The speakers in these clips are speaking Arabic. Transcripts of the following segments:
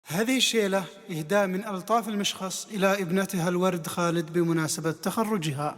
هذه الشيلة إهداء من ألطاف المشخص إلى ابنتها الورد خالد بمناسبة تخرجها.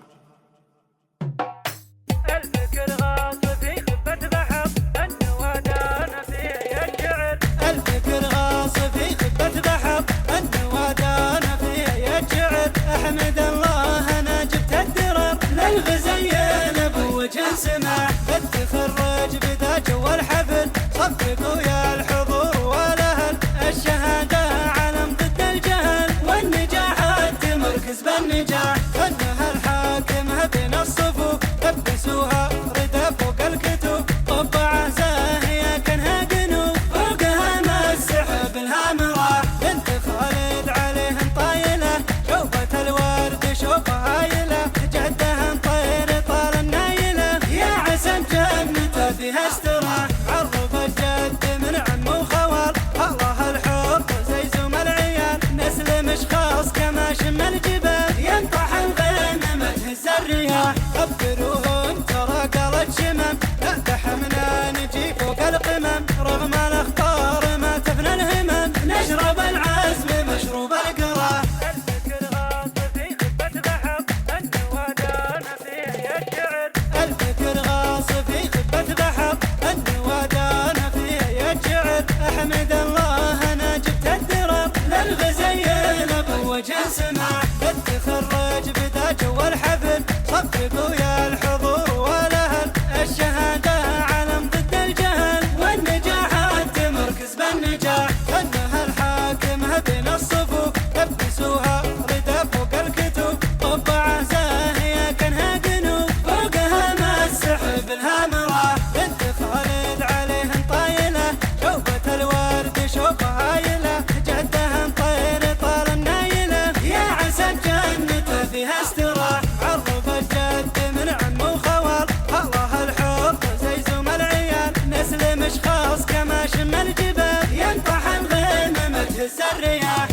الفكر غاص في خفة بحر النوادان فيه يشعر. الفكر غاص في خفة بحر النوادان فيه يشعر. أحمد الله أنا جبت الدرر للغزيين بوجه سماح. التخرج بدا جو الحفل صفقوا يا الحضور والأهل. الشهادة علم ضد الجهل والنجاحات تمركز بالنجاح. خلها الحاكمها بين الصفوف لبسوها ردى فوق الكتب. طبع زاهية كانها قنوب فوقها ما السحب الهامرة. بنت خالد عليهم طايلة شوفة الورد شوفها هايلة. جدها طير طال النايلة يا عسى جنته فيها استراح. عرف الجد من عم وخوال الله الحب زي زوم العيال. نسلم اشخاص كما شم الجبال ينطح الغيم ما تهز الرياح. خبروهم ترى قالت شمم لا دحمنا نجي فوق القمم. رغم الاخطار ما تفنى الهمم نشرب العزم مشروب القرار. الفكر غاص في خفة بحر النوادان فيه يشعر. الفكر غاص في خفة بحر النوادان فيه يشعر. احمد الله انا جبت الدرر للغزيين بوجه سماح. التخرج بدا جو الحفل صفقوا يا الحضور والأهل. الشهادة علم ضد الجهل والنجاحات تمركز بالنجاح. خلها الحاكمها بين الصفوف لبسوها ردى فوق الكتب. طبع زاهية كانها قنوب فوقها ما السحب الهامرة. بنت خالد عليهم طايلة شوفة الورد شوفها هايلة. جدها طير طال النايلة يا عسى جنته فيها استراح. عرف الجد من عم وخوال الله الحب زي زوم العيال. نسلم اشخاص كما شم الجبال ينطح الغيم ما تهز الرياح.